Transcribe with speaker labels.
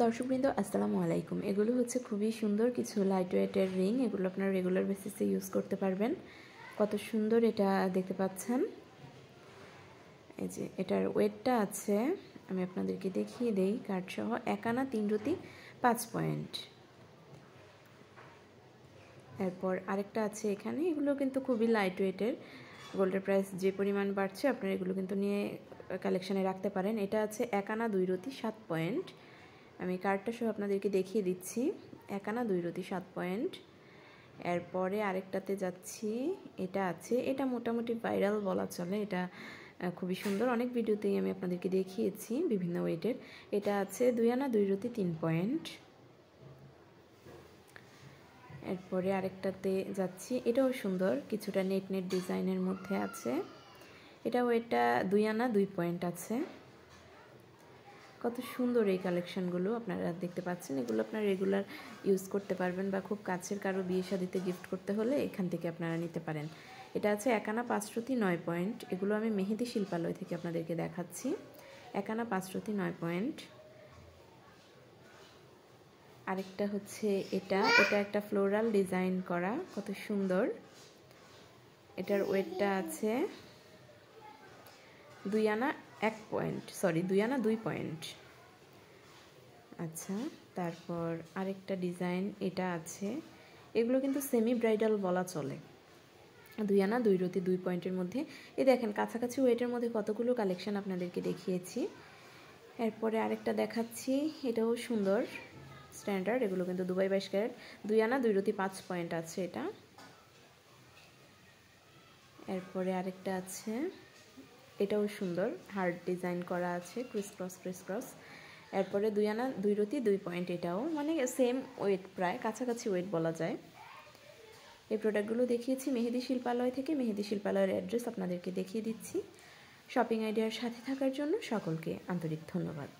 Speaker 1: দর্শকবৃন্দ আসসালামু আলাইকুম। এগুলো হচ্ছে খুবই সুন্দর কিছু লাইট ওয়েটের রিং। এগুলো আপনারা রেগুলার বেসিসে ইউজ করতে পারবেন। কত সুন্দর এটা দেখতে পাচ্ছেন। এই যে এটার ওয়েটটা আছে, আমি আপনাদেরকে দেখিয়ে দেই কার্ড সহ। 1 আনা 3 রতি 5 পয়েন্ট। এরপর আরেকটা আছে এখানে। এগুলো কিন্তু খুবই লাইট ওয়েটের। গোল্ডের প্রাইস যে পরিমাণ বাড়ছে আপনারা এগুলো কিন্তু নিয়ে কালেকশানে রাখতে পারেন। এটা আছে 1 আনা 2 রতি 7 পয়েন্ট। আমি কার্ডটা সহ আপনাদেরকে দেখিয়ে দিচ্ছি। 1 আনা 2 রতি 7 পয়েন্ট। এরপরে আরেকটাতে যাচ্ছি। এটা আছে, এটা মোটামুটি ভাইরাল বলা চলে। এটা খুবই সুন্দর, অনেক ভিডিওতেই আমি আপনাদেরকে দেখিয়েছি বিভিন্ন ওয়েটের। এটা আছে 2 আনা 2 রতি 3 পয়েন্ট। এরপরে আরেকটাতে যাচ্ছি। এটাও সুন্দর, কিছুটা নেট নেট ডিজাইনের মধ্যে আছে। এটা ওয়েটটা 2 আনা 2 পয়েন্ট আছে। কত সুন্দর এই কালেকশানগুলো আপনারা দেখতে পাচ্ছেন। এগুলো আপনারা রেগুলার ইউজ করতে পারবেন বা খুব কাছের কারো বিয়ে শাদিতে গিফট করতে হলে এখান থেকে আপনারা নিতে পারেন। এটা আছে 1 আনা 5 রতি 9 পয়েন্ট। এগুলো আমি মেহেদি শিল্পালয় থেকে আপনাদেরকে দেখাচ্ছি। 1 আনা 5 রতি 9 পয়েন্ট। আরেকটা হচ্ছে এটা একটা ফ্লোরাল ডিজাইন করা, কত সুন্দর। এটার ওয়েটটা আছে 2 আনা 1 পয়েন্ট, সরি 2 আনা 2 পয়েন্ট। আচ্ছা, তারপর আরেকটা ডিজাইন এটা আছে। এগুলো কিন্তু সেমি ব্রাইডাল বলা চলে। 2 আনা 2 রতি 2 পয়েন্টের মধ্যে। এই দেখেন কাছাকাছি ওয়েটের মধ্যে কতগুলো কালেকশন আপনাদেরকে দেখিয়েছি। এরপরে আরেকটা দেখাচ্ছি, এটাও সুন্দর স্ট্যান্ডার্ড। এগুলো কিন্তু দুবাই 22 ক্যারেট। 2 আনা 2 রতি 5 পয়েন্ট আছে এটা। এরপরে আরেকটা আছে, এটাও সুন্দর, হার্ট ডিজাইন করা আছে, ক্রিস ক্রস। এরপরে 2 আনা 2 রতি 2 পয়েন্ট। এটাও মানে সেম ওয়েট, প্রায় কাছাকাছি ওয়েট বলা যায়। এই প্রোডাক্টগুলো দেখিয়েছি মেহেদি শিল্পালয় থেকে। মেহেদি শিল্পালয়ের অ্যাড্রেস আপনাদেরকে দেখিয়ে দিচ্ছি। শপিং আইডিয়ার সাথে থাকার জন্য সকলকে আন্তরিক ধন্যবাদ।